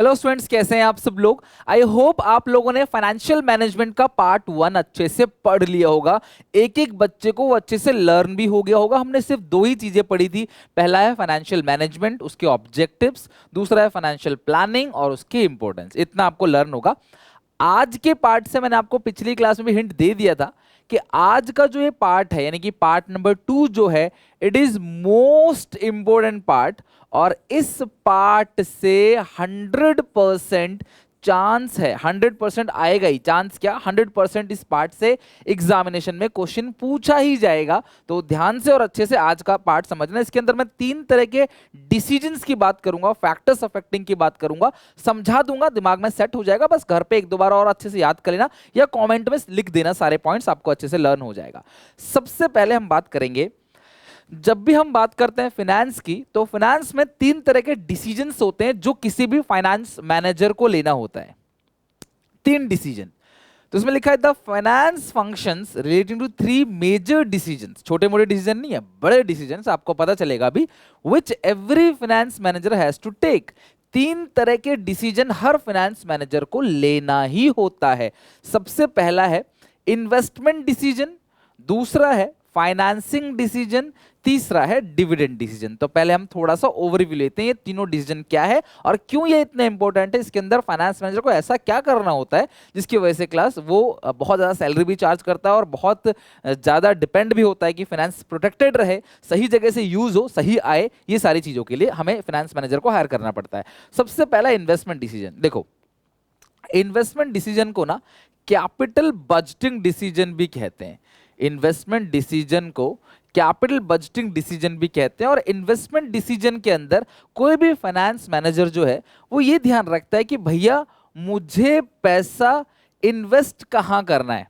Hello students, कैसे हैं आप सब लोग। आई होप आप लोगों ने फाइनेंशियल मैनेजमेंट का पार्ट 1 अच्छे से पढ़ लिया होगा। एक एक बच्चे को वो अच्छे से लर्न भी हो गया होगा। हमने सिर्फ दो ही चीजें पढ़ी थी। पहला है फाइनेंशियल मैनेजमेंट, उसके ऑब्जेक्टिव्स। दूसरा है फाइनेंशियल प्लानिंग और उसकी इंपॉर्टेंस। इतना आपको लर्न होगा। आज के पार्ट से मैंने आपको पिछली क्लास में भी हिंट दे दिया था कि आज का जो ये पार्ट है, यानी कि पार्ट नंबर 2 जो है, it is most important part. और इस पार्ट से 100% चांस है, 100% आएगा ही। चांस क्या, 100% इस पार्ट से एग्जामिनेशन में क्वेश्चन पूछा ही जाएगा। तो ध्यान से और अच्छे से आज का पार्ट समझना। इसके अंदर मैं 3 तरह के डिसीजंस की बात करूंगा, फैक्टर्स अफेक्टिंग की बात करूंगा, समझा दूंगा, दिमाग में सेट हो जाएगा। बस घर पे एक दो बार और अच्छे से याद कर लेना या कमेंट में लिख देना, सारे पॉइंट्स आपको अच्छे से लर्न हो जाएगा। सबसे पहले हम बात करेंगे, जब भी हम बात करते हैं फाइनेंस की, तो फाइनेंस में 3 तरह के डिसीजंस होते हैं जो किसी भी फाइनेंस मैनेजर को लेना होता है। 3 डिसीजन। तो इसमें लिखा है the finance functions relating to 3 major decisions. छोटे मोटे डिसीजन नहीं है, बड़े डिसीजंस। आपको पता चलेगा अभी which every finance manager has to take. 3 तरह के डिसीजन हर फाइनेंस मैनेजर को लेना ही होता है। सबसे पहला है इन्वेस्टमेंट डिसीजन, दूसरा है फाइनेंसिंग डिसीजन, तीसरा है डिविडेंड डिसीजन। तो पहले हम थोड़ा सा ओवरव्यू लेते हैं ये तीनों डिसीजन क्या है और क्यों ये इतने इंपॉर्टेंट है। इसके अंदर फाइनेंस मैनेजर को ऐसा क्या करना होता है जिसकी वजह से क्लास वो बहुत ज्यादा सैलरी भी चार्ज करता है और बहुत ज्यादा डिपेंड भी होता है कि फाइनेंस प्रोटेक्टेड रहे, सही जगह से यूज हो, सही आए। ये सारी चीजों के लिए हमें फाइनेंस मैनेजर को हायर करना पड़ता है। सबसे पहला इन्वेस्टमेंट डिसीजन। देखो, इन्वेस्टमेंट डिसीजन को ना कैपिटल बजटिंग डिसीजन भी कहते हैं। इन्वेस्टमेंट डिसीजन को कैपिटल बजटिंग डिसीजन भी कहते हैं। और इन्वेस्टमेंट डिसीजन के अंदर कोई भी फाइनेंस मैनेजर जो है वो ये ध्यान रखता है कि भैया मुझे पैसा इन्वेस्ट कहाँ करना है,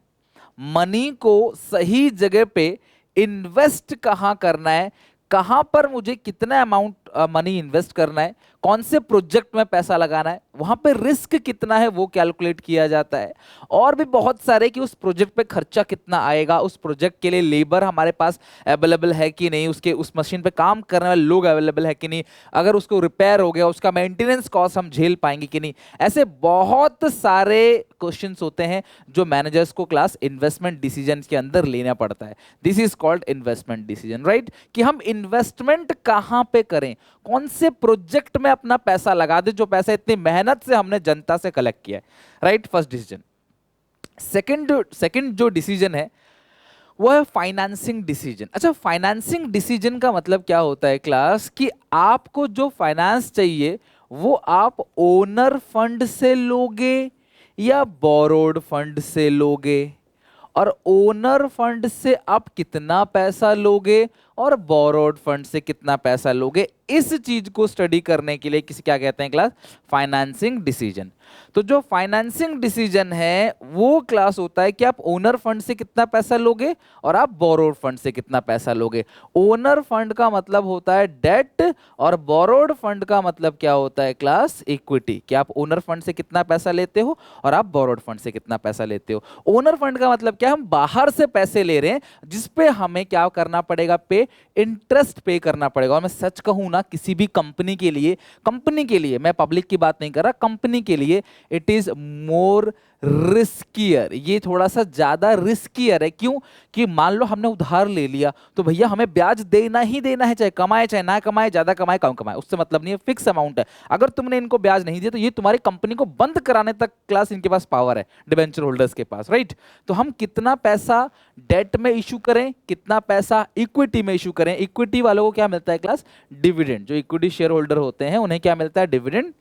मनी को सही जगह पे इन्वेस्ट कहाँ करना है, कहां पर मुझे कितना अमाउंट मनी इन्वेस्ट करना है, कौन से प्रोजेक्ट में पैसा लगाना है, वहां पे रिस्क कितना है वो कैलकुलेट किया जाता है। और भी बहुत सारे कि उस प्रोजेक्ट पे खर्चा कितना आएगा, उस प्रोजेक्ट के लिए लेबर हमारे पास अवेलेबल है कि नहीं, उसके उस मशीन पे काम करने वाले लोग अवेलेबल है कि नहीं, अगर उसको रिपेयर हो गया उसका मेंटेनेंस कॉस्ट हम झेल पाएंगे कि नहीं। ऐसे बहुत सारे क्वेश्चंस होते हैं जो मैनेजर्स को क्लास इन्वेस्टमेंट डिसीजन के अंदर लेना पड़ता है। This is called investment decision, right. कि हम इन्वेस्टमेंट कहां पे करें, कौन से प्रोजेक्ट में अपना पैसा लगा दे, जो पैसा इतनी मेहनत से हमने जनता से कलेक्ट किया है, राइट। First decision. सेकंड जो डिसीजन है वो है फाइनेंसिंग डिसीजन। अच्छा, फाइनेंसिंग डिसीजन का मतलब क्या होता है क्लास, कि आपको जो फाइनेंस चाहिए वो आप ओनर फंड से लोगे या बोरोड फंड से लोगे, और ओनर फंड से आप कितना पैसा लोगे और बोरोड फंड से कितना पैसा लोगे, इस चीज को स्टडी करने के लिए किसी क्या कहते हैं क्लास, फाइनेंसिंग डिसीजन। तो जो फाइनेंसिंग डिसीजन है वो क्लास होता है कि आप ओनर फंड से कितना पैसा लोगे और आप बोरोड फंड से कितना पैसा लोगे। ओनर फंड का मतलब होता है डेट और बोरोड फंड का मतलब क्या होता है क्लास, इक्विटी। कि आप ओनर फंड से कितना पैसा लेते हो और आप बोरोड फंड से कितना पैसा लेते हो। ओनर फंड का मतलब क्या, हम बाहर से पैसे ले रहे हैं जिसपे हमें क्या करना पड़ेगा, पे इंटरेस्ट पे करना पड़ेगा। और मैं सच कहूं ना, किसी भी कंपनी के लिए मैं पब्लिक की बात नहीं कर रहा, कंपनी के लिए इट इज मोर रिस्कियर। ये थोड़ा सा ज्यादा रिस्कियर है। क्यों? कि मान लो हमने उधार ले लिया तो भैया हमें ब्याज देना ही देना है, चाहे कमाए चाहे ना कमाए, ज्यादा कमाए कम कमाए, उससे मतलब नहीं है, फिक्स अमाउंट है। अगर तुमने इनको ब्याज नहीं दिया तो ये तुम्हारी कंपनी को बंद कराने तक क्लास इनके पास पावर है, डिबेंचर होल्डर्स के पास, राइट। तो हम कितना पैसा डेट में इशू करें, कितना पैसा इक्विटी में इशू करें। इक्विटी वालों को क्या मिलता है क्लास, डिविडेंड। जो इक्विटी शेयर होल्डर होते हैं उन्हें क्या मिलता है, डिविडेंड,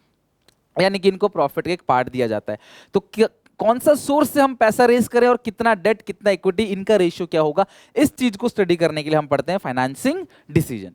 यानी कि इनको प्रॉफिट का एक पार्ट दिया जाता है। तो कौन सा सोर्स से हम पैसा रेज करें और कितना डेट कितना इक्विटी, इनका रेशियो क्या होगा, इस चीज को स्टडी करने के लिए हम पढ़ते हैं फाइनेंसिंग डिसीजन।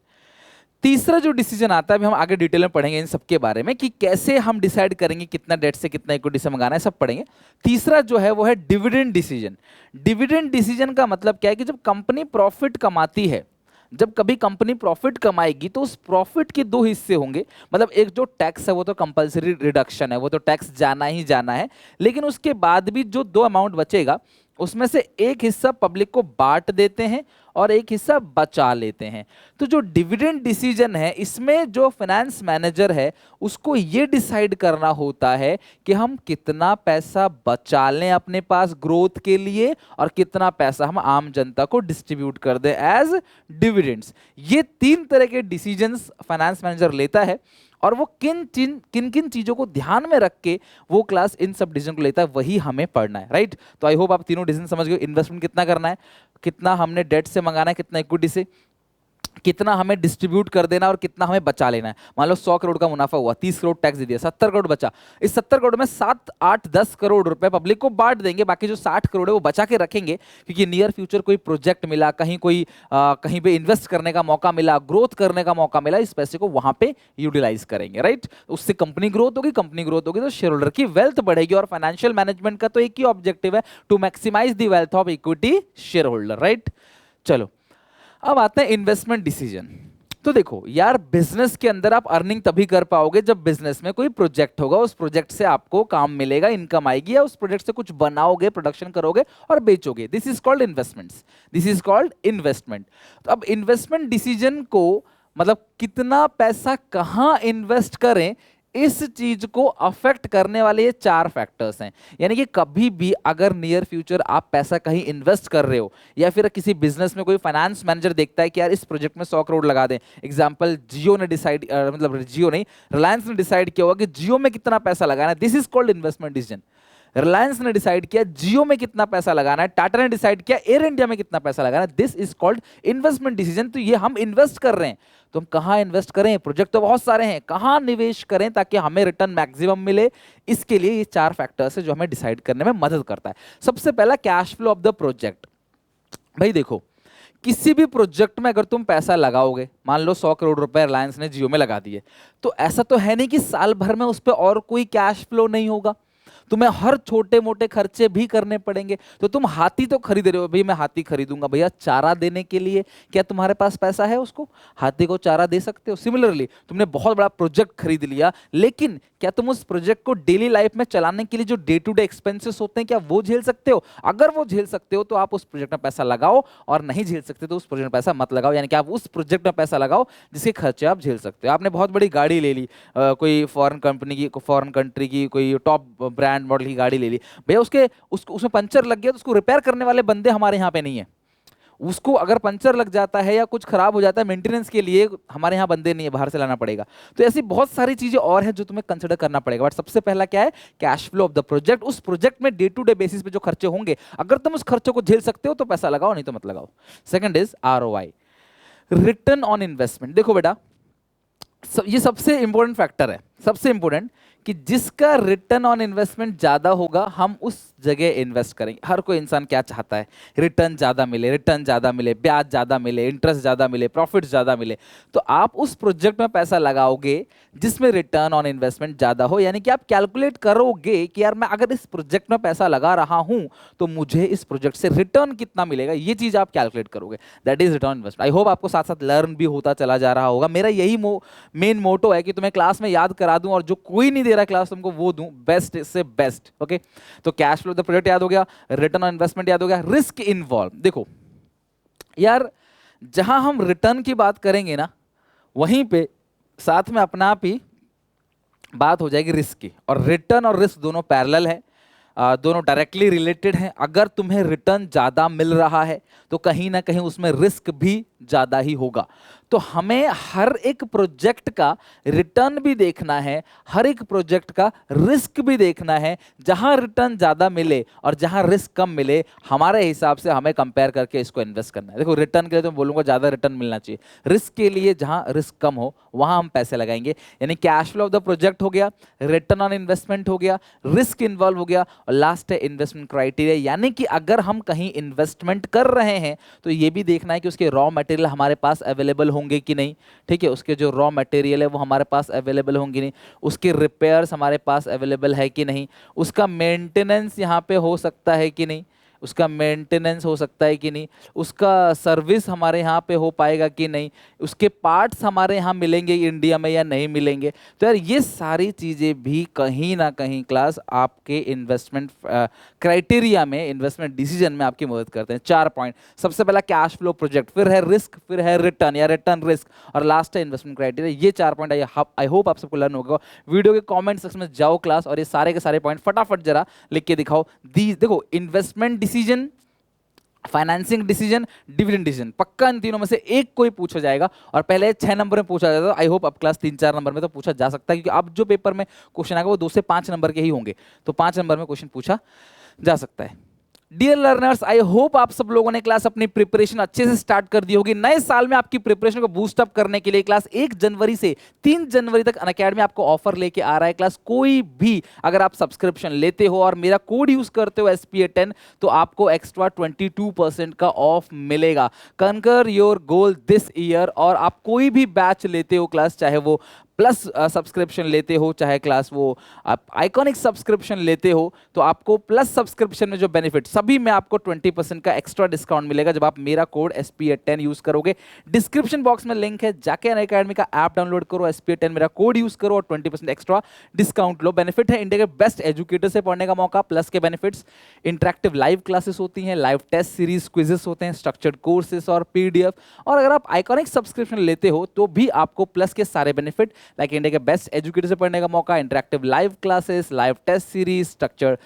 तीसरा जो डिसीजन आता है, अभी हम आगे डिटेल में पढ़ेंगे इन सब के बारे में कि कैसे हम डिसाइड करेंगे कितना डेट से कितना इक्विटी से मंगाना है, सब पढ़ेंगे। तीसरा जो है वो है डिविडेंड डिसीजन। डिविडेंड डिसीजन का मतलब क्या है कि जब कंपनी प्रॉफिट कमाती है, जब कभी कंपनी प्रॉफिट कमाएगी तो उस प्रॉफिट के 2 हिस्से होंगे। मतलब एक जो टैक्स है वो तो कंपलसरी रिडक्शन है, वो तो टैक्स जाना ही जाना है, लेकिन उसके बाद भी जो 2 अमाउंट बचेगा उसमें से एक हिस्सा पब्लिक को बांट देते हैं और एक हिस्सा बचा लेते हैं। तो जो डिविडेंड डिसीजन है, इसमें जो फाइनेंस मैनेजर है उसको ये डिसाइड करना होता है कि हम कितना पैसा बचा लें अपने पास ग्रोथ के लिए और कितना पैसा हम आम जनता को डिस्ट्रीब्यूट कर दें एज डिविडेंड्स। ये तीन तरह के डिसीजंस फाइनेंस मैनेजर लेता है और वो किन किन चीजों को ध्यान में रख के वो क्लास इन सब डिसीजन को लेता है, वही हमें पढ़ना है, राइट। तो आई होप आप तीनों डिसीजन समझ गए। इन्वेस्टमेंट कितना करना है, कितना हमने डेट से मंगाना है, कितना इक्विटी से, कितना हमें डिस्ट्रीब्यूट कर देना और कितना हमें बचा लेना है। मान लो 100 करोड़ का मुनाफा हुआ, 30 करोड़ टैक्स दे दिया, 70 करोड़ बचा। इस 70 करोड़ में 7 8 10 करोड़ रुपए पब्लिक को बांट देंगे, बाकी जो 60 करोड़ है वो बचा के रखेंगे, क्योंकि नियर फ्यूचर कोई प्रोजेक्ट मिला, कहीं पे इन्वेस्ट करने का मौका मिला, ग्रोथ करने का मौका मिला, इस पैसे को वहां पे यूटिलाइज करेंगे, राइट। उससे कंपनी ग्रोथ होगी, कंपनी ग्रोथ होगी तो शेयर होल्डर की वेल्थ बढ़ेगी। और फाइनेंशियल मैनेजमेंट का तो एक ही ऑब्जेक्टिव है, to maximise the wealth of equity shareholder, right. चलो अब आते हैं इन्वेस्टमेंट डिसीजन। तो देखो यार, बिजनेस के अंदर आप अर्निंग तभी कर पाओगे जब बिजनेस में कोई प्रोजेक्ट होगा, उस प्रोजेक्ट से आपको काम मिलेगा, इनकम आएगी, या उस प्रोजेक्ट से कुछ बनाओगे, प्रोडक्शन करोगे और बेचोगे। This is called investments, this is called investment. तो अब इन्वेस्टमेंट डिसीजन को मतलब कितना पैसा कहां इन्वेस्ट करें, इस चीज को अफेक्ट करने वाले ये 4 फैक्टर्स हैं। यानी कि कभी भी अगर नियर फ्यूचर आप पैसा कहीं इन्वेस्ट कर रहे हो, या फिर किसी बिजनेस में कोई फाइनेंस मैनेजर देखता है कि यार इस प्रोजेक्ट में 100 करोड़ लगा दें, एग्जांपल जियो ने डिसाइड, मतलब जियो नहीं, रिलायंस ने डिसाइड किया होगा कि जियो में कितना पैसा लगाना है, this is called investment decision. Reliance ने डिसाइड किया जियो में कितना पैसा लगाना है, टाटा ने डिसाइड किया एयर इंडिया में कितना पैसा लगाना है, this is called investment decision. तो ये हम इन्वेस्ट कर रहे हैं, तो हम कहां इन्वेस्ट करें, प्रोजेक्ट तो बहुत सारे हैं, कहां निवेश करें ताकि हमें रिटर्न मैक्सिमम मिले, इसके लिए ये 4 फैक्टर्स है जो हमें डिसाइड करने में मदद करता है। सबसे पहला cash flow of the project. भाई देखो, किसी भी प्रोजेक्ट में अगर तुम पैसा लगाओगे, मान लो 100 करोड़ रुपए रिलायंस ने जियो में लगा दिए, तो ऐसा तो है नहीं कि साल भर में उस पर और कोई कैश फ्लो नहीं होगा, तुम्हें हर छोटे मोटे खर्चे भी करने पड़ेंगे। तो तुम हाथी तो खरीद रहे हो, भाई मैं हाथी खरीदूंगा, भैया चारा देने के लिए क्या तुम्हारे पास पैसा है उसको, हाथी को चारा दे सकते हो? सिमिलरली तुमने बहुत बड़ा प्रोजेक्ट खरीद लिया, लेकिन क्या तुम उस प्रोजेक्ट को डेली लाइफ में चलाने के लिए जो डे टू डे एक्सपेंसेस होते हैं, क्या वो झेल सकते हो? अगर वो झेल सकते हो तो आप उस प्रोजेक्ट में पैसा लगाओ, और नहीं झेल सकते तो उस प्रोजेक्ट में पैसा मत लगाओ। यानी कि आप उस प्रोजेक्ट में पैसा लगाओ जिसके खर्चे आप झेल सकते हो। आपने बहुत बड़ी गाड़ी ले ली, कोई फॉरेन कंपनी की, फॉरेन कंट्री की कोई टॉप ब्रांड मॉडल की गाड़ी ले ली, भैया उसमें पंचर लग गया तो उसको रिपेयर करने वाले बंदे हमारे यहाँ पे नहीं है। उसको अगर पंचर लग जाता है या कुछ खराब हो जाता है, मेंटेनेंस के लिए हमारे यहाँ बंदे नहीं है, बाहर से लाना पड़ेगा। तो ऐसी बहुत सारी चीजें और हैं जो तुम्हें कंसिडर करना पड़ेगा। बट सबसे पहला क्या है, cash flow of the project. उस प्रोजेक्ट में डे टू डे बेसिस पे जो खर्चे होंगे, अगर तुम उस खर्चों को झेल सकते हो तो पैसा लगाओ, नहीं तो मत लगाओ। Second is ROI, return on investment. देखो बेटा, ये सबसे इंपॉर्टेंट फैक्टर है, सबसे इंपॉर्टेंट, कि जिसका रिटर्न ऑन इन्वेस्टमेंट ज्यादा होगा हम उस जगह इन्वेस्ट करेंगे। हर कोई इंसान क्या चाहता है, रिटर्न ज्यादा मिले, रिटर्न ज्यादा मिले, ब्याज ज्यादा मिले, इंटरेस्ट ज्यादा मिले, प्रॉफिट ज्यादा मिले। तो आप उस प्रोजेक्ट में पैसा लगाओगे जिसमें रिटर्न ऑन इन्वेस्टमेंट ज्यादा हो। यानी कि आप कैलकुलेट करोगे कि यार मैं अगर इस प्रोजेक्ट में पैसा लगा रहा हूं तो मुझे इस प्रोजेक्ट से रिटर्न कितना मिलेगा, ये चीज आप कैलकुलेट करोगे, that is return investment. I hope आपको साथ साथ लर्न भी होता चला जा रहा होगा। मेरा यही मेन मोटो है कि तुम्हें क्लास में याद करा दूं, और जो कोई नहीं दे रहा क्लास तुमको वो दूं, बेस्ट से बेस्ट। ओके, तो कैश फ्लो द प्रोजेक्ट याद हो गया, रिटर्न ऑन इन्वेस्टमेंट याद हो गया, रिस्क इन्वॉल्व। देखो यार, जहां हम रिटर्न की बात करेंगे ना, वहीं पे साथ में अपना आप ही बात हो जाएगी रिस्क की। और रिटर्न और रिस्क दोनों पैरेलल है, दोनों डायरेक्टली रिलेटेड हैं। अगर तुम्हें रिटर्न ज्यादा मिल रहा है तो कहीं ना कहीं उसमें रिस्क भी ज्यादा ही होगा। तो हमें हर एक प्रोजेक्ट का रिटर्न भी देखना है, हर एक प्रोजेक्ट का रिस्क भी देखना है। जहां रिटर्न ज्यादा मिले और जहां रिस्क कम मिले, हमारे हिसाब से हमें कंपेयर करके इसको इन्वेस्ट करना है। देखो, रिटर्न के लिए तो बोलूंगा ज्यादा रिटर्न मिलना चाहिए, रिस्क के लिए जहां रिस्क कम हो वहां हम पैसे लगाएंगे। यानी cash flow of the project हो गया, रिटर्न ऑन इन्वेस्टमेंट हो गया, रिस्क इन्वॉल्व हो गया, और लास्ट है इन्वेस्टमेंट क्राइटेरिया। यानी कि अगर हम कहीं इन्वेस्टमेंट कर रहे हैं तो ये भी देखना है कि उसके रॉ मटेरियल हमारे पास अवेलेबल होंगे कि नहीं। ठीक है, उसके जो रॉ मटेरियल है वो हमारे पास अवेलेबल होंगे नहीं, उसके रिपेयर्स हमारे पास अवेलेबल है कि नहीं, उसका मेंटेनेंस यहाँ पे हो सकता है कि नहीं। उसका मेंटेनेंस हो सकता है कि नहीं, उसका सर्विस हमारे यहाँ पे हो पाएगा कि नहीं, उसके पार्ट्स हमारे यहाँ मिलेंगे इंडिया में या नहीं मिलेंगे। तो यार ये सारी चीज़ें भी कहीं ना कहीं क्लास आपके इन्वेस्टमेंट क्राइटेरिया में, इन्वेस्टमेंट डिसीजन में आपकी मदद करते हैं। 4 पॉइंट, सबसे पहला कैश फ्लो प्रोजेक्ट, फिर है रिस्क, फिर है रिटर्न या रिटर्न रिस्क, और लास्ट है इन्वेस्टमेंट क्राइटेरिया। ये 4 पॉइंट आई होप आप सबको लर्न होगा। वीडियो के कमेंट सेक्शन में जाओ क्लास और ये सारे के सारे पॉइंट फटाफट जरा लिख के दिखाओ। देखो, investment decision, financing decision, dividend decision, पक्का इन तीनों में से एक कोई पूछा जाएगा। और पहले 6 नंबर में पूछा जाता था, आई होप अब क्लास 3-4 नंबर में तो पूछा जा सकता है, क्योंकि अब जो पेपर में क्वेश्चन आएगा वो 2 से 5 नंबर के ही होंगे, तो 5 नंबर में क्वेश्चन पूछा जा सकता है। डियर लर्नर्स, आई होप आप सब लोगों ने क्लास अपनी प्रिपरेशन अच्छे से स्टार्ट कर दी होगी। नए साल में आपकी प्रिपरेशन को बूस्ट अप करने के लिए क्लास 1 जनवरी से 3 जनवरी तक अनअकैडमी आपको ऑफर लेके आ रहा है। क्लास कोई भी अगर आप सब्सक्रिप्शन लेते हो और मेरा कोड यूज करते हो SPA10, तो आपको एक्स्ट्रा 22% का ऑफ मिलेगा। कंकर योर गोल दिस ईयर। और आप कोई भी बैच लेते हो क्लास, चाहे वो प्लस सब्सक्रिप्शन लेते हो, चाहे क्लास वो आप आइकॉनिक सब्सक्रिप्शन लेते हो, तो आपको प्लस सब्सक्रिप्शन में जो बेनिफिट, सभी में आपको 20% का एक्स्ट्रा डिस्काउंट मिलेगा जब आप मेरा कोड SPA10 यूज करोगे। डिस्क्रिप्शन बॉक्स में लिंक है, जाके अनअकैडमी का ऐप डाउनलोड करो, SPA10 मेरा कोड यूज करो और 20% एक्स्ट्रा डिस्काउंट लो। बेनिफिट है इंडिया के बेस्ट एजुकेटर से पढ़ने का मौका, प्लस के बेनिफिट्स इंटरेक्टिव लाइव क्लासेस होती हैं, लाइव टेस्ट सीरीज, क्विजेस होते हैं, स्ट्रक्चर्ड कोर्सेस और PDF। और अगर आप आइकॉनिक सब्सक्रिप्शन लेते हो तो भी आपको प्लस के सारे बेनिफिट, लाइक इंडिया के बेस्ट एजुकेटर से पढ़ने का मौका, interactive live classes, live test series, structured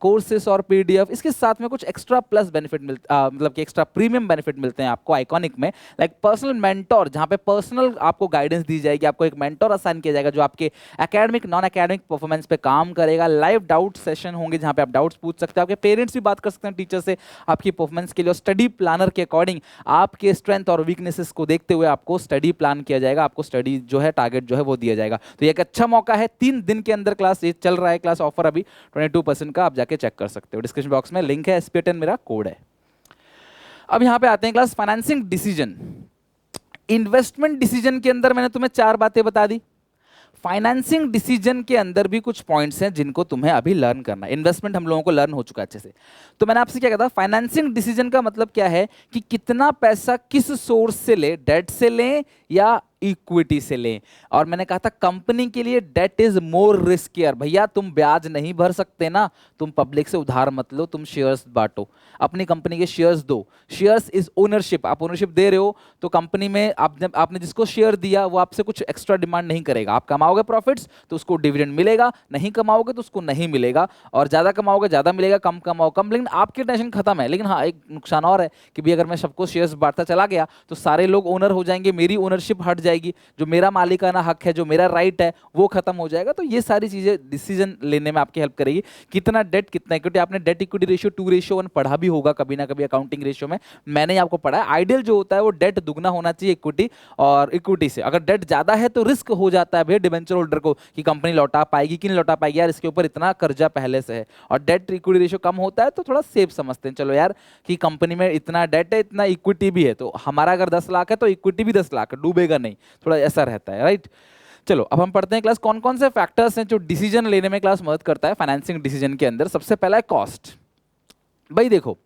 courses और PDF। इसके साथ में कुछ एक्स्ट्रा प्लस बेनिफिट मतलब कि एक्स्ट्रा प्रीमियम बेनिफिट मिलते हैं आपको आइकॉनिक में, लाइक पर्सनल मेंटोर, जहां पे पर्सनल आपको गाइडेंस दी जाएगी, आपको एक मेंटोर असाइन किया जाएगा जो आपके एकेडमिक नॉन एकेडमिक परफॉर्मेंस पे काम करेगा। लाइव डाउट सेशन होंगे जहां पे आप डाउट्स पूछ सकते हैं, आपके पेरेंट्स भी बात कर सकते हैं टीचर से आपकी परफॉर्मेंस के लिए। स्टडी प्लानर के अकॉर्डिंग आपके स्ट्रेंथ और वीकनेसेस को देखते हुए आपको स्टडी प्लान किया जाएगा, आपको स्टडी जो है टारगेट जो है वो दिया जाएगा। तो ये एक अच्छा मौका है, 3 दिन के अंदर क्लास ये चल रहा है, क्लास ऑफर अभी 22% का, आप जाके चेक कर सकते हो। डिस्क्रिप्शन बॉक्स में लिंक है, SPA10 मेरा कोड है। अब यहां पे आते हैं class financing decision. Investment decision के अंदर मैंने तुम्हें 4 बातें बता दी, फाइनेंसिंग डिसीजन के अंदर भी कुछ पॉइंट्स हैं जिनको तुम्हें अभी लर्न करना है। इन्वेस्टमेंट हम लोगों को लर्न हो चुका है अच्छे से, तो मैंने आपसे क्या कहा था, फाइनेंसिंग डिसीजन का मतलब क्या है कि कितना पैसा किस सोर्स से ले, डेट से लें या इक्विटी से लें। और मैंने कहा था कंपनी के लिए डेट इज मोर रिस्कियर। भैया तुम ब्याज नहीं भर सकते ना, तुम पब्लिक से उधार मत लो, तुम शेयर्स बांटो, अपनी कंपनी के शेयर्स दो। शेयर्स इज ओनरशिप, आप ओनरशिप दे रहे हो तो कंपनी में आपने जिसको शेयर दिया वो आपसे कुछ एक्स्ट्रा डिमांड नहीं करेगा। आप कमाओगे प्रॉफिट्स तो उसको डिविडेंड मिलेगा, नहीं कमाओगे तो उसको नहीं मिलेगा, और ज्यादा कमाओगे ज्यादा मिलेगा, कम कमाओ कम, लेकिन आपकी टेंशन खत्म है। लेकिन हाँ, एक नुकसान और है कि भी अगर मैं सबको शेयर्स बांटता चला गया तो सारे लोग ओनर हो जाएंगे, मेरी ओनरशिप हट जाएगी, जो मेरा मालिकाना हक है, जो मेरा राइट है वो खत्म हो जाएगा। तो ये सारी चीजें डिसीजन लेने में आपकी हेल्प करेगी। कितना डेट कितना इक्विटी, आपने डेट इक्विटी रेशियो 2:1 पढ़ा भी होगा कभी ना कभी अकाउंटिंग रेशियो में, मैंने आपको पढ़ा है। आइडियल जो होता है वो डेट दुगना होना चाहिए इक्विटी, और इक्विटी से अगर डेट ज्यादा है तो रिस्क हो जाता है भैया डिबेंचर होल्डर को कि कंपनी लौटा पाएगी कि नहीं लौटा पाएगी, यार इसके ऊपर इतना कर्जा पहले से है। और डेट इक्विटी रेशियो कम होता है तो थोड़ा सेफ समझते हैं, चलो यार कि कंपनी में इतना डेट है इतना इक्विटी भी है, तो हमारा अगर 10 लाख है तो इक्विटी भी 10 लाख है, डूबेगा नहीं, थोड़ा ऐसा रहता है, राइट। चलो अब हम पढ़ते हैं क्लास कौन कौन से फैक्टर्स हैं जो डिसीजन लेने में क्लास मदद करता है फाइनेंसिंग डिसीजन के अंदर। सबसे पहला है कॉस्ट। भाई देखो,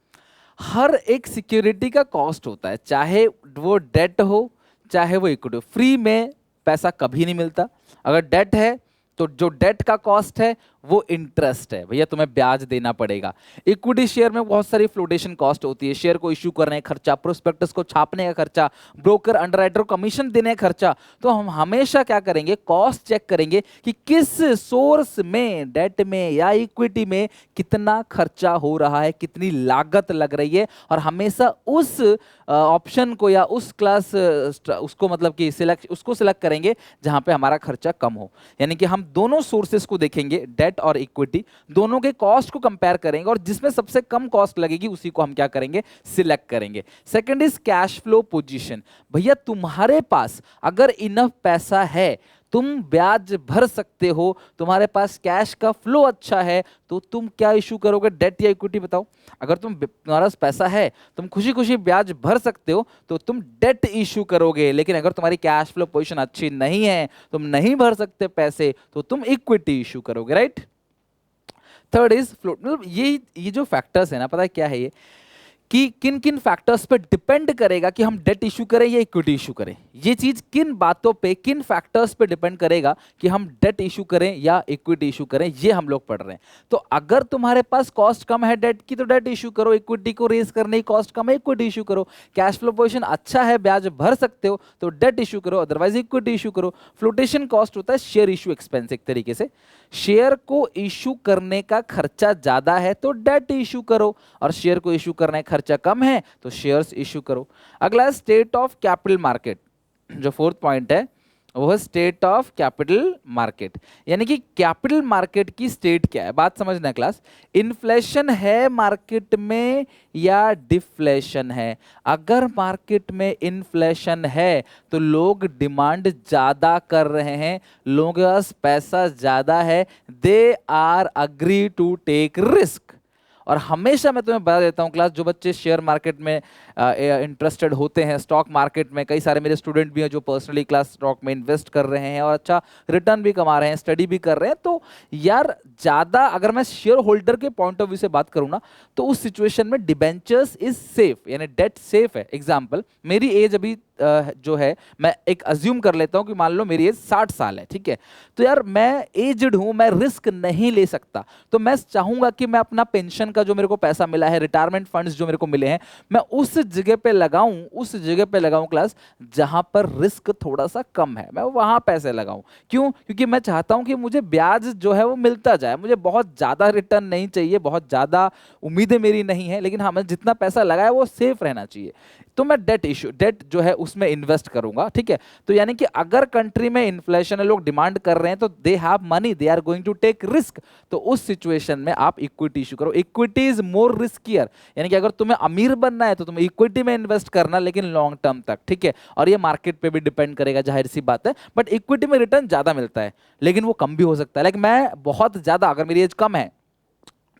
हर एक सिक्योरिटी का कॉस्ट होता है, चाहे वो डेट हो चाहे वो इक्विटी हो। फ्री में पैसा कभी नहीं मिलता। अगर डेट है तो जो डेट का कॉस्ट है वो इंटरेस्ट है, भैया तुम्हें ब्याज देना पड़ेगा। इक्विटी शेयर में बहुत सारी फ्लोटेशन कॉस्ट होती है, शेयर को इश्यू करने का खर्चा, प्रोस्पेक्टस को छापने का खर्चा, ब्रोकर अंडरराइटर को कमीशन देने का खर्चा। तो हम हमेशा क्या करेंगे, कॉस्ट चेक करेंगे कि किस सोर्स में, डेट में या इक्विटी में कितना खर्चा हो रहा है, कितनी लागत लग रही है, और हमेशा उस ऑप्शन को या उस क्लास उसको मतलब कि सिलेक्ट करेंगे जहां पे हमारा खर्चा कम हो। यानी कि हम दोनों सोर्सेस को देखेंगे, डेट और इक्विटी, दोनों के कॉस्ट को कंपेयर करेंगे और जिसमें सबसे कम कॉस्ट लगेगी उसी को हम क्या करेंगे, सिलेक्ट करेंगे। Second is cash flow position. भैया तुम्हारे पास अगर इनफ पैसा है, तुम ब्याज भर सकते हो, तुम्हारे पास कैश का फ्लो अच्छा है, तो तुम क्या इशू करोगे, डेट या इक्विटी? बताओ। अगर तुम्हारे पास पैसा है, तुम खुशी खुशी ब्याज भर सकते हो, तो तुम डेट इशू करोगे। लेकिन अगर तुम्हारी कैश फ्लो पोजीशन अच्छी नहीं है, तुम नहीं भर सकते पैसे, तो तुम इक्विटी इशू करोगे, राइट। थर्ड इज फ्लोट, मतलब ये जो फैक्टर्स है ना, पता है क्या है ये, कि किन किन फैक्टर्स पे डिपेंड करेगा कि हम डेट इशू करें या इक्विटी इशू करें। ये चीज किन बातों पे, किन फैक्टर्स पे डिपेंड करेगा कि हम डेट इशू करें या इक्विटी इशू करें, ये हम लोग पढ़ रहे हैं। तो अगर तुम्हारे पास कॉस्ट कम है डेट की तो डेट इशू करो, इक्विटी को रेज करने की कॉस्ट कम है इक्विटी इशू करो, कैश फ्लो पोजीशन अच्छा है, ब्याज भर सकते हो तो डेट इशू करो, अदरवाइज इक्विटी इशू करो। फ्लोटेशन कॉस्ट होता है शेयर इशू एक्सपेंस, एक तरीके से शेयर को इशू करने का खर्चा ज्यादा है तो डेट इशू करो, और शेयर को इशू करने का खर्चा कम है तो शेयर्स इशू करो। अगला स्टेट ऑफ कैपिटल मार्केट, जो फोर्थ पॉइंट है वो है स्टेट ऑफ कैपिटल मार्केट, यानी कि कैपिटल मार्केट की स्टेट क्या है, बात समझना क्लास। इन्फ्लेशन है मार्केट में या डिफ्लेशन है? अगर मार्केट में इन्फ्लेशन है तो लोग डिमांड ज्यादा कर रहे हैं, लोगों के पास पैसा ज्यादा है, they are agree to take risk. और हमेशा मैं तुम्हें बता देता हूं क्लास, जो बच्चे शेयर मार्केट में इंटरेस्टेड होते हैं, स्टॉक मार्केट में, कई सारे मेरे स्टूडेंट भी हैं जो पर्सनली क्लास स्टॉक में इन्वेस्ट कर रहे हैं और अच्छा रिटर्न भी कमा रहे हैं, स्टडी भी कर रहे हैं, तो यार ज़्यादा अगर मैं शेयर होल्डर के पॉइंट ऑफ व्यू से बात करूँ ना, तो उस सिचुएशन में डिबेंचर्स इज सेफ, यानी डेट सेफ है। एग्जाम्पल, मेरी एज अभी जो है, मैं एक अज्यूम कर लेता हूं कि मान लो मेरी एज 60 साल है, ठीक है, तो यार मैं एजड हूं, मैं रिस्क नहीं ले सकता, तो मैं चाहूंगा कि मैं अपना पेंशन का जो मेरे को पैसा मिला है, रिटायरमेंट फंड्स जो मेरे को मिले हैं, मैं उस जगह पे लगाऊं, उस जगह पे लगाऊं क्लास जहां पर रिस्क थोड़ा सा कम है, मैं वहां पैसे लगाऊं। क्यों? क्योंकि मैं चाहता हूं कि मुझे ब्याज जो है वो मिलता जाए, मुझे बहुत ज्यादा रिटर्न नहीं चाहिए, बहुत ज्यादा उम्मीदें मेरी नहीं है, लेकिन हाँ, मैं जितना पैसा लगाया वो सेफ रहना चाहिए, तो मैं डेट जो है उसमें इन्वेस्ट करूंगा, ठीक है। तो यानी कि अगर कंट्री में इन्फ्लेशन है, लोग डिमांड कर रहे हैं, तो they have money, they are going to take risk, तो उस सिचुएशन में आप इक्विटी इशू करो। इक्विटी इज मोर रिस्कियर, यानी कि अगर तुम्हें अमीर बनना है तो तुम इक्विटी में इन्वेस्ट करना, लेकिन लॉन्ग टर्म तक, ठीक है। और ये मार्केट पे भी डिपेंड करेगा, जाहिर सी बात है, बट इक्विटी में रिटर्न ज्यादा मिलता है, लेकिन वो कम भी हो सकता है। लेकिन मैं बहुत ज्यादा, अगर मेरी एज कम है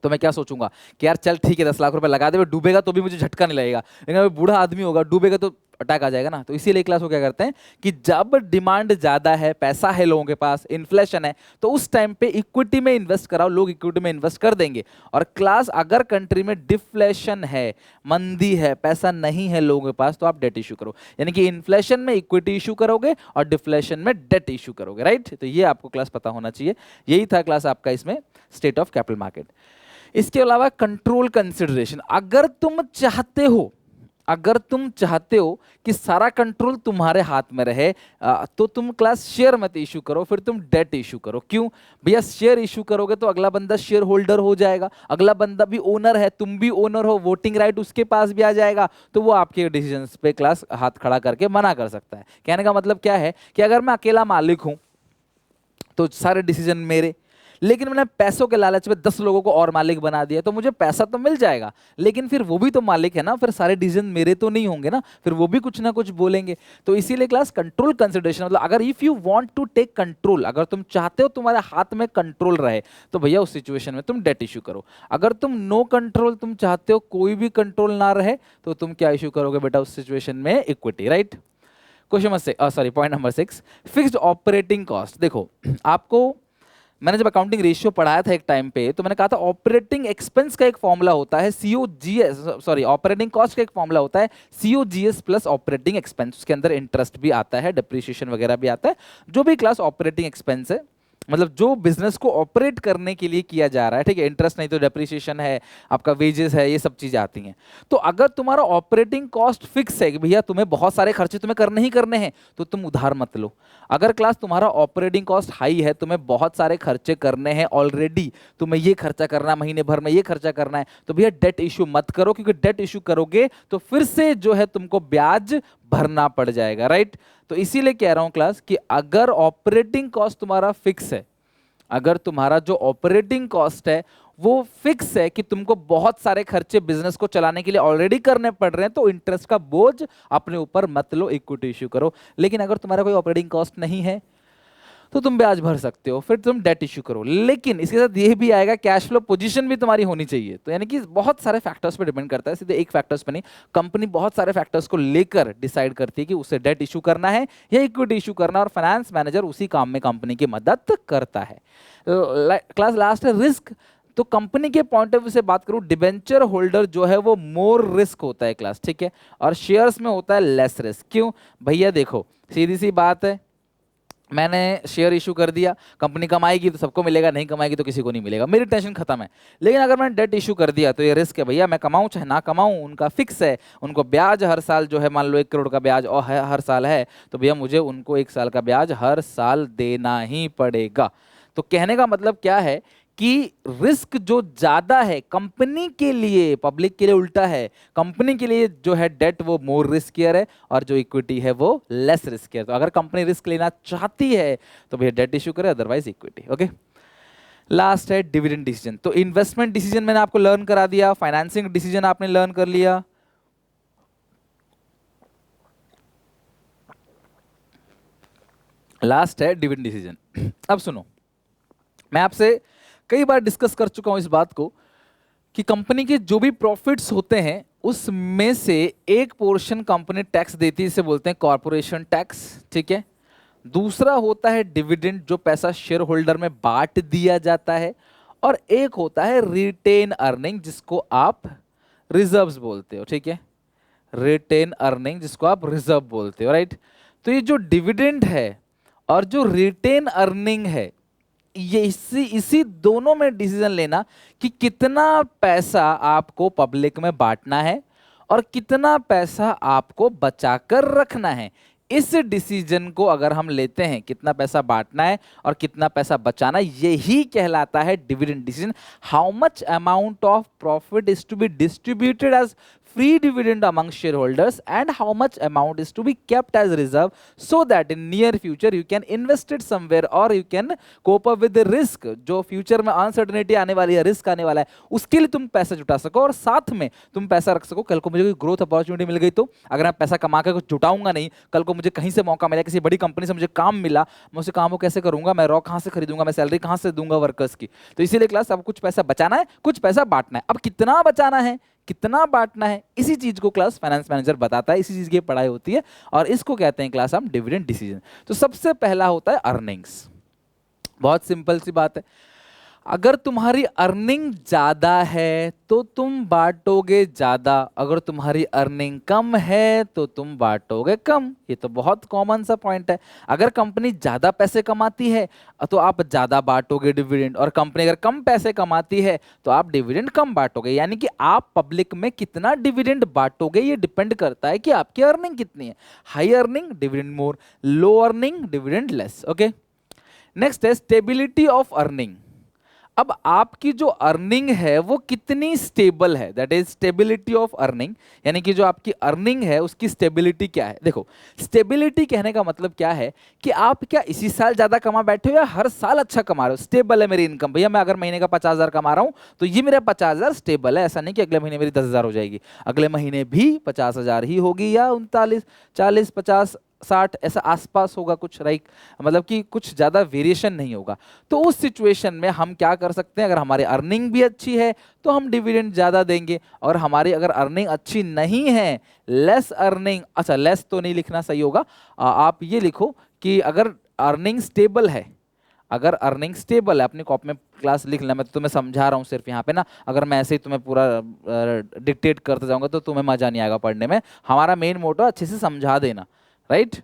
तो मैं क्या सोचूंगा कि यार चल ठीक है 10 लाख रुपए लगा दे, डूबेगा तो भी मुझे झटका नहीं लगेगा, लेकिन अगर बूढ़ा आदमी होगा, डूबेगा तो अटैक आ जाएगा ना। तो इसीलिए क्लास को क्या करते हैं कि जब डिमांड ज्यादा है, पैसा है लोगों के पास, इन्फ्लेशन है, तो उस टाइम पे इक्विटी में इन्वेस्ट कराओ, लोग इक्विटी में इन्वेस्ट कर देंगे। और क्लास अगर कंट्री में डिफ्लेशन है, मंदी है, पैसा नहीं है लोगों के पास, तो आप डेट इशू करो, यानी कि इन्फ्लेशन में इक्विटी इशू करोगे और डिफ्लेशन में डेट इशू करोगे, राइट। तो ये आपको क्लास पता होना चाहिए। यही था क्लास आपका इसमें स्टेट ऑफ कैपिटल मार्केट। इसके अलावा कंट्रोल कंसिडरेशन, अगर तुम चाहते हो कि सारा कंट्रोल तुम्हारे हाथ में रहे, तो तुम क्लास शेयर मत इशू करो, फिर तुम डेट इशू करो। क्यों भैया? शेयर इशू करोगे तो अगला बंदा शेयर होल्डर हो जाएगा, अगला बंदा भी ओनर है, तुम भी ओनर हो, वोटिंग राइट उसके पास भी आ जाएगा, तो वो आपके डिसीजंस पे क्लास हाथ खड़ा करके मना कर सकता है। कहने का मतलब क्या है कि अगर मैं अकेला मालिक हूं तो सारे डिसीजन मेरे, लेकिन मैंने पैसों के लालच में 10 लोगों को और मालिक बना दिया, तो मुझे पैसा तो मिल जाएगा, लेकिन फिर वो भी तो मालिक है ना, फिर सारे डिसीजन मेरे तो नहीं होंगे ना, फिर वो भी कुछ ना कुछ बोलेंगे। तो इसीलिए क्लास कंट्रोल कंसिडरेशन, मतलब अगर if you want to take control, अगर तुम चाहते हो तुम्हारे हाथ में कंट्रोल रहे, तो भैया उस सिचुएशन में तुम डेट इशू करो। अगर तुम नो कंट्रोल, तुम चाहते हो कोई भी कंट्रोल ना रहे, तो तुम क्या इशू करोगे बेटा उस सिचुएशन में? Equity, right. Point number 6, fixed operating cost. देखो आपको, मैंने जब अकाउंटिंग रेशियो पढ़ाया था एक टाइम पे, तो मैंने कहा था ऑपरेटिंग एक्सपेंस का एक फॉर्मूला होता है ऑपरेटिंग कॉस्ट का एक फॉर्मूला होता है COGS प्लस ऑपरेटिंग एक्सपेंस। उसके अंदर इंटरेस्ट भी आता है, डिप्रिसिएशन वगैरह भी आता है, जो भी क्लास ऑपरेटिंग एक्सपेंस है, मतलब जो बिजनेस को ऑपरेट करने के लिए किया जा रहा है, ठीक है। इंटरेस्ट नहीं तो डेप्रिसिएशन है, आपका वेजेस है, ये सब चीजें आती हैं। तो अगर तुम्हारा ऑपरेटिंग कॉस्ट फिक्स है कि भैया तुम्हें बहुत सारे खर्चे तुम्हें करने ही करने हैं, तो तुम उधार मत लो। अगर क्लास तुम्हारा ऑपरेटिंग कॉस्ट हाई है, तुम्हें बहुत सारे खर्चे करने हैं ऑलरेडी, तुम्हें ये खर्चा करना है, महीने भर में ये खर्चा करना है, तो भैया डेट इशू मत करो, क्योंकि डेट इशू करोगे तो फिर से जो है तुमको ब्याज भरना पड़ जाएगा, राइट। तो इसीलिए कह रहा हूं क्लास कि अगर ऑपरेटिंग कॉस्ट तुम्हारा फिक्स है, अगर तुम्हारा जो ऑपरेटिंग कॉस्ट है वो फिक्स है कि तुमको बहुत सारे खर्चे बिजनेस को चलाने के लिए ऑलरेडी करने पड़ रहे हैं, तो इंटरेस्ट का बोझ अपने ऊपर मत लो, इक्विटी इश्यू करो। लेकिन अगर तुम्हारा कोई ऑपरेटिंग कॉस्ट नहीं है तो तुम ब्याज भर सकते हो, फिर तुम डेट इश्यू करो। लेकिन इसके साथ ये भी आएगा, कैश फ्लो पोजीशन भी तुम्हारी होनी चाहिए। तो यानी कि बहुत सारे फैक्टर्स पे डिपेंड करता है, सीधे एक फैक्टर्स पे नहीं। कंपनी बहुत सारे फैक्टर्स को लेकर डिसाइड करती है कि उसे डेट इशू करना है या इक्विटी इशू करना है, और फाइनेंस मैनेजर उसी काम में कंपनी की मदद करता है। क्लास लास्ट है रिस्क। तो कंपनी के पॉइंट ऑफ व्यू से बात करूं, डिबेंचर होल्डर जो है वो मोर रिस्क होता है क्लास, ठीक है, और शेयर्स में होता है लेस रिस्क। क्यों भैया, देखो सीधी सी बात है, मैंने शेयर इशू कर दिया, कंपनी कमाएगी तो सबको मिलेगा, नहीं कमाएगी तो किसी को नहीं मिलेगा, मेरी टेंशन खत्म है। लेकिन अगर मैंने डेट इशू कर दिया तो ये रिस्क है भैया, मैं कमाऊं चाहे ना कमाऊं, उनका फिक्स है, उनको ब्याज हर साल जो है, मान लो 1 करोड़ का ब्याज और हर साल है, तो भैया मुझे उनको 1 साल का ब्याज हर साल देना ही पड़ेगा। तो कहने का मतलब क्या है कि रिस्क जो ज्यादा है कंपनी के लिए, पब्लिक के लिए उल्टा है, कंपनी के लिए जो है डेट वो मोर रिस्कियर है और जो इक्विटी है वो लेस रिस्कियर। तो अगर कंपनी रिस्क लेना चाहती है तो भैया डेट इश्यू करे, अदरवाइज इक्विटी। ओके, लास्ट है डिविडेंड डिसीजन। तो इन्वेस्टमेंट डिसीजन मैंने आपको लर्न करा दिया, फाइनेंसिंग डिसीजन आपने लर्न कर लिया, लास्ट है डिविडेंड डिसीजन। अब सुनो, मैं आपसे कई बार डिस्कस कर चुका हूं इस बात को कि कंपनी के जो भी प्रॉफिट्स होते हैं उसमें से एक पोर्शन कंपनी टैक्स देती है, इसे बोलते हैं कॉर्पोरेशन टैक्स, ठीक है। दूसरा होता है डिविडेंड, जो पैसा शेयर होल्डर में बांट दिया जाता है, और एक होता है रिटेन अर्निंग जिसको आप रिजर्व्स बोलते हो, ठीक है, रिटेन अर्निंग जिसको आप रिजर्व बोलते हो, राइट। तो ये जो डिविडेंड है और जो रिटेन अर्निंग है, ये इसी दोनों में डिसीजन लेना कि कितना पैसा आपको पब्लिक में बांटना है और कितना पैसा आपको बचाकर रखना है। इस डिसीजन को अगर हम लेते हैं, कितना पैसा बांटना है और कितना पैसा बचाना, यही कहलाता है dividend decision. How much amount of profit is to be distributed as free dividend among shareholders and how much amount is to be kept as reserve so that in near future you can invest it somewhere or you can cope up with the risk। जो future में uncertainty आने वाली है, risk आने वाला है, उसके लिए तुम पैसा जुटा सको और साथ में तुम पैसा रख सको। कल को मुझे कोई ग्रोथ अपॉर्चुनिटी मिल गई तो अगर मैं पैसा कमा कर कुछ जुटाऊंगा नहीं, कल को मुझे कहीं से मौका मिला, किसी बड़ी कंपनी से मुझे काम मिला, मैं उसे काम को कैसे करूंगा, मैं रॉ कहाँ से खरीदूंगा, मैं सैलरी कहाँ से दूंगा वर्कर्स की। तो इसीलिए क्लास अब कुछ पैसा बचाना है, कुछ पैसा बांटना है। अब कितना बचाना है, कितना बांटना है, इसी चीज को क्लास फाइनेंस मैनेजर बताता है, इसी चीज की पढ़ाई होती है और इसको कहते हैं क्लास हम डिविडेंड डिसीजन। तो सबसे पहला होता है अर्निंग्स। बहुत सिंपल सी बात है, अगर तुम्हारी अर्निंग ज्यादा है तो तुम बांटोगे ज्यादा, अगर तुम्हारी अर्निंग कम है तो तुम बांटोगे कम। ये तो बहुत कॉमन सा पॉइंट है। अगर कंपनी ज्यादा पैसे कमाती है तो आप ज्यादा बांटोगे डिविडेंड, और कंपनी अगर कम पैसे कमाती है तो आप डिविडेंड कम बांटोगे। यानी कि आप पब्लिक में कितना डिविडेंड बांटोगे ये डिपेंड करता है कि आपकी अर्निंग कितनी है। High earning dividend more, low earning dividend less. Okay, next है स्टेबिलिटी ऑफ अर्निंग। अब आपकी जो अर्निंग है वो कितनी स्टेबल है, that is stability of earning. यानी कि जो आपकी अर्निंग है उसकी स्टेबिलिटी क्या है। देखो, स्टेबिलिटी कहने का मतलब क्या है कि आप क्या इसी साल ज्यादा कमा बैठे हो या हर साल अच्छा कमा रहे हो। स्टेबल है मेरी इनकम, भैया मैं अगर महीने का 50,000 कमा रहा हूं तो ये मेरा 50,000 स्टेबल है। ऐसा नहीं कि अगले महीने मेरी 10,000 हो जाएगी, अगले महीने भी 50,000 ही होगी या 39, 40, 50, 60 ऐसा आसपास होगा कुछ, राइट। मतलब कि कुछ ज्यादा वेरिएशन नहीं होगा। तो उस सिचुएशन में हम क्या कर सकते हैं, अगर हमारी अर्निंग भी अच्छी है तो हम डिविडेंड ज्यादा देंगे, और हमारी अगर अर्निंग अच्छी नहीं है, लेस अर्निंग, अच्छा लेस तो नहीं लिखना सही होगा, आप ये लिखो कि अगर अर्निंग स्टेबल है, अगर अर्निंग स्टेबल है, अपनी कॉपी में क्लास लिख लेना, मैं तो तुम्हें समझा रहा हूँ सिर्फ यहाँ पे ना। अगर मैं ऐसे ही तुम्हें पूरा डिक्टेट करते जाऊंगा तो तुम्हें मजा नहीं आएगा पढ़ने में। हमारा मेन मोटो अच्छे से समझा देना, राइट।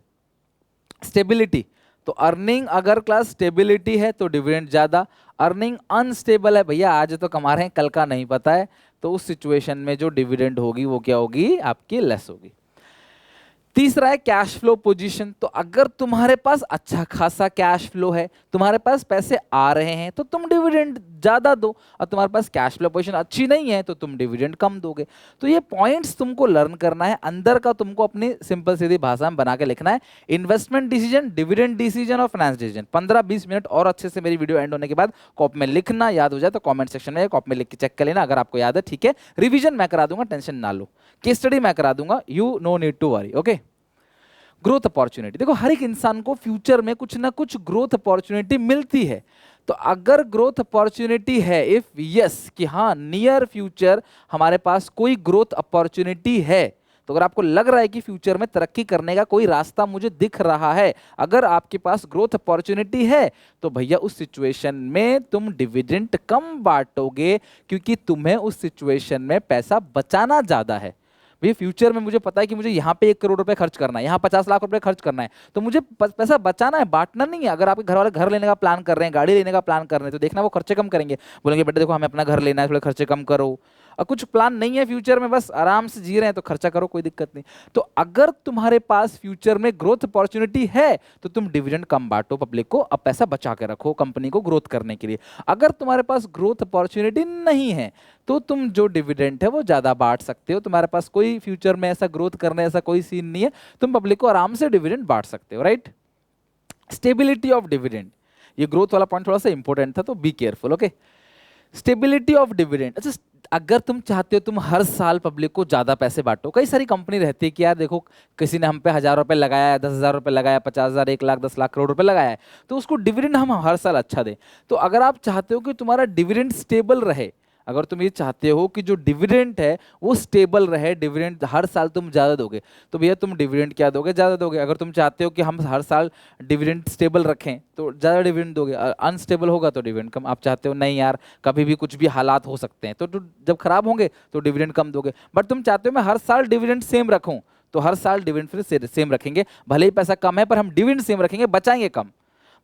स्टेबिलिटी, तो अर्निंग अगर क्लास स्टेबिलिटी है तो डिविडेंड ज्यादा। अर्निंग अनस्टेबल है, भैया आज तो कमा रहे हैं कल का नहीं पता है, तो उस सिचुएशन में जो डिविडेंड होगी वो क्या होगी, आपकी लेस होगी। तीसरा है कैश फ्लो पोजीशन। तो अगर तुम्हारे पास अच्छा खासा कैश फ्लो है, तुम्हारे पास पैसे आ रहे हैं तो तुम डिविडेंड ज्यादा दो, और तुम्हारे पास कैश फ्लो पोजीशन अच्छी नहीं है तो तुम डिविडेंड कम दोगे। तो ये पॉइंट्स तुमको लर्न करना है, अंदर का तुमको अपनी सिंपल सीधी भाषा में बना के लिखना है। इन्वेस्टमेंट डिसीजन, डिविडेंड डिसीजन और फाइनेंस डिसीजन। 15-20 मिनट और अच्छे से मेरी वीडियो एंड होने के बाद कॉपी में लिखना, याद हो जाए तो कॉमेंट सेक्शन में कॉपी में लिख के चेक कर लेना अगर आपको याद है, ठीक है। रिविजन मैं करा दूंगा, टेंशन ना लो, केस स्टडी मैं करा दूंगा, you no need to worry. Okay, growth opportunity, देखो हर एक इंसान को फ्यूचर में कुछ ना कुछ ग्रोथ अपॉर्चुनिटी मिलती है। तो अगर ग्रोथ अपॉर्चुनिटी है, इफ यस कि हाँ नियर फ्यूचर हमारे पास कोई ग्रोथ अपॉर्चुनिटी है, तो अगर आपको लग रहा है कि फ्यूचर में तरक्की करने का कोई रास्ता मुझे दिख रहा है, अगर आपके पास ग्रोथ अपॉर्चुनिटी है, तो भैया उस सिचुएशन में तुम डिविडेंड कम बांटोगे, क्योंकि तुम्हें उस सिचुएशन में पैसा बचाना ज्यादा है। भैया फ्यूचर में मुझे पता है कि मुझे यहाँ पे 1 करोड़ रुपए खर्च करना है, यहाँ 50 लाख रुपए खर्च करना है, तो मुझे पैसा बचाना है, बांटना नहीं है। अगर आपके घर वाले घर लेने का प्लान कर रहे हैं, गाड़ी लेने का प्लान कर रहे हैं, तो देखना वो खर्चे कम करेंगे, बोलेंगे बेटे देखो हमें अपना घर लेना है, थोड़े खर्चे कम करो। और कुछ प्लान नहीं है फ्यूचर में, बस आराम से जी रहे हैं, तो खर्चा करो, कोई दिक्कत नहीं। तो अगर तुम्हारे पास फ्यूचर में ग्रोथ अपॉर्चुनिटी है, तो तुम डिविडेंड कम बांटो पब्लिक को, अब पैसा बचा के रखो कंपनी को ग्रोथ करने के लिए। अगर तुम्हारे पास ग्रोथ अपॉर्चुनिटी नहीं है, तो तुम जो डिविडेंड है वो ज्यादा बांट सकते हो। तुम्हारे पास कोई फ्यूचर में ऐसा ग्रोथ करने ऐसा कोई सीन नहीं है, तुम पब्लिक को आराम से डिविडेंड बांट सकते हो, राइट। स्टेबिलिटी ऑफ डिविडेंड, ये ग्रोथ वाला पॉइंट थोड़ा सा इंपॉर्टेंट था, तो be careful, okay. Stability of dividend, अच्छा अगर तुम चाहते हो तुम हर साल पब्लिक को ज्यादा पैसे बांटो, कई सारी कंपनी रहती है कि यार देखो किसी ने हम पे 1,000 रुपए लगाया है, 10,000 रुपए लगाया, 50,000, 1 लाख, 10 लाख, करोड़ रुपए लगाया है, तो उसको डिविडेंड हम हर साल अच्छा दें। तो अगर आप चाहते हो कि तुम्हारा डिविडेंड स्टेबल रहे, अगर तुम ये चाहते हो कि जो डिविडेंड है वो स्टेबल रहे, डिविडेंड हर साल तुम ज्यादा दोगे, तो भैया तुम डिविडेंड क्या दोगे, ज्यादा दोगे। अगर तुम चाहते हो कि हम हर साल डिविडेंड स्टेबल रखें, तो ज्यादा डिविडेंड दोगे। अनस्टेबल होगा तो डिविडेंड कम। आप चाहते हो नहीं यार कभी भी कुछ भी हालात हो सकते हैं, तो जब खराब होंगे तो डिविडेंड कम दोगे। बट तुम चाहते हो मैं हर साल डिविडेंड सेम रखूं, तो हर साल डिविडेंड फिर सेम रखेंगे, भले ही पैसा कम है पर हम डिविडेंड सेम रखेंगे, बचाएंगे कम।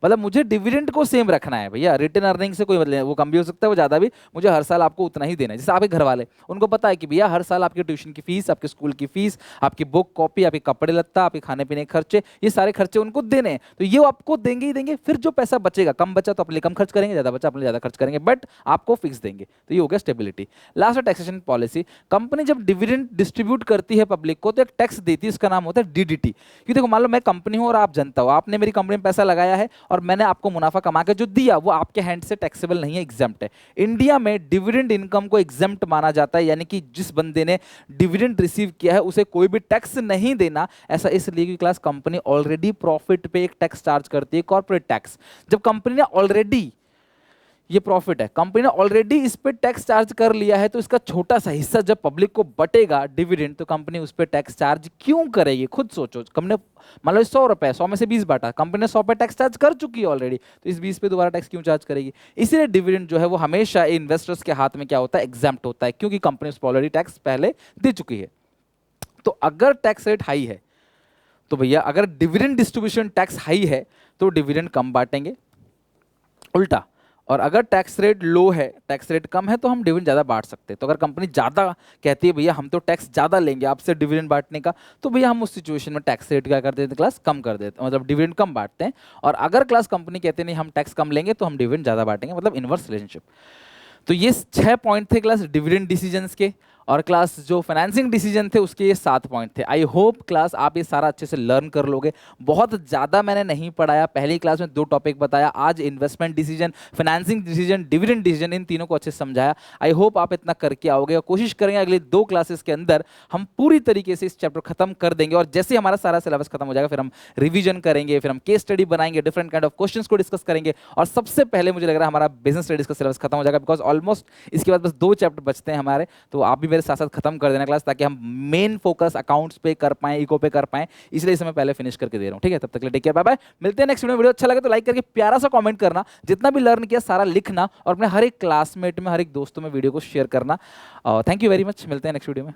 मतलब मुझे डिविडेंड को सेम रखना है भैया, रिटर्न अर्निंग से कोई मतलब नहीं, वो कम भी हो सकता है वो ज्यादा भी, मुझे हर साल आपको उतना ही देना है। जैसे आपके घर वाले, उनको पता है कि भैया हर साल आपकी ट्यूशन की फीस, आपके स्कूल की फीस, आपकी बुक कॉपी, आपके कपड़े लत्ता, आपके खाने पीने के खर्चे, ये सारे खर्चे उनको देने हैं, तो ये वो आपको देंगे ही देंगे। फिर जो पैसा बचेगा, कम बचा तो अपने लिए कम खर्च करेंगे, ज्यादा बचा अपने लिए ज्यादा खर्च करेंगे, बट आपको फिक्स देंगे। तो ये हो गया स्टेबिलिटी। लास्ट है टैक्सेशन पॉलिसी। कंपनी जब डिविडेंड डिस्ट्रीब्यूट करती है पब्लिक को, तो एक टैक्स देती है, इसका नाम होता है डीडीटी। क्योंकि देखो मान लो मैं कंपनी हूं और आप जनता हो, आपने मेरी कंपनी में पैसा लगाया है और मैंने आपको मुनाफा कमा के जो दिया वो आपके हैंड से टैक्सेबल नहीं है, एग्जेम्प्ट है। इंडिया में डिविडेंड इनकम को एग्जेम्प्ट माना जाता है, यानी कि जिस बंदे ने डिविडेंड रिसीव किया है उसे कोई भी टैक्स नहीं देना। ऐसा इसलिए कि क्लास कंपनी ऑलरेडी प्रॉफिट पे एक टैक्स चार्ज करती है, कॉर्पोरेट टैक्स। जब कंपनी ने ऑलरेडी, ये प्रॉफिट है, कंपनी ने ऑलरेडी इस पे टैक्स चार्ज कर लिया है, तो इसका छोटा सा हिस्सा जब पब्लिक को बटेगा डिविडेंड, तो कंपनी उस पे टैक्स चार्ज क्यों करेगी? खुद सोचो, कंपनी मान लो 100 रुपए, 100 में से 20 बांटा, कंपनी ने 100 पे टैक्स चार्ज कर चुकी है ऑलरेडी, तो इस 20 पे दोबारा टैक्स क्यों चार्ज करेगी? इसीलिए डिविडेंड जो है वो हमेशा इन्वेस्टर्स के हाथ में क्या होता है, एग्जेम्प्ट होता है, क्योंकि कंपनी उस पर ऑलरेडी टैक्स पहले दे चुकी है। तो अगर टैक्स रेट हाई है, तो भैया अगर डिविडेंड डिस्ट्रीब्यूशन टैक्स हाई है तो डिविडेंड कम बांटेंगे, उल्टा। और अगर टैक्स रेट लो है, टैक्स रेट कम है, तो हम डिविडेंड ज़्यादा बांट सकते हैं। तो अगर कंपनी ज़्यादा कहती है भैया हम तो टैक्स ज़्यादा लेंगे आपसे डिविडेंड बांटने का, तो भैया हम उस सिचुएशन में टैक्स रेट क्या कर देते हैं क्लास, कम कर देते हैं, मतलब डिविडेंड कम बांटते हैं। और अगर क्लास कंपनी कहते हैं नहीं हम टैक्स कम लेंगे, तो हम डिविडेंड ज़्यादा बांटेंगे, मतलब इनवर्स रिलेशनशिप। तो ये 6 पॉइंट थे क्लास डिविडेंड डिसीजंस के, और क्लास जो फाइनेंसिंग डिसीजन थे उसके ये 7 पॉइंट थे। आई होप क्लास आप ये सारा अच्छे से लर्न कर लोगे। बहुत ज़्यादा मैंने नहीं पढ़ाया, पहली क्लास में 2 टॉपिक बताया, आज investment decision, financing decision, dividend decision, इन तीनों को अच्छे से समझाया। आई होप आप इतना करके आओगे, और कोशिश करेंगे अगले 2 क्लासेस के अंदर हम पूरी तरीके से इस चैप्टर खत्म कर देंगे। और जैसे हमारा सारा सिलेबस खत्म हो जाएगा, फिर हम रिविजन करेंगे, फिर हम केस स्टडी बनाएंगे, डिफरेंट काइंड ऑफ क्वेश्चंस को डिस्कस करेंगे, और सबसे पहले मुझे लग रहा है हमारा बिजनेस स्टडीज का सिलेबस खत्म हो जाएगा, बिकॉज ऑलमोस्ट इसके बाद बस 2 चैप्टर बचते हैं हमारे। तो आप भी मेरे साथ साथ खत्म कर देना क्लास, ताकि हम मेन फोकस अकाउंट्स पे कर पाएं, इको पे कर पाएं, इसलिए इसे मैं पहले फिनिश करके दे रहा हूं। ठीक है, तब तक के लिए टेक केयर, बाय बाय। मिलते हैं नेक्स्ट वीडियो। वीडियो अच्छा लगे तो लाइक करके प्यारा सा कमेंट करना, जितना भी लर्न किया सारा लिखना, और अपने हर एक क्लासमेट में, हर एक दोस्तों में वीडियो को शेयर करना। थैंक यू वेरी मच, मिलते हैं नेक्स्ट वीडियो में।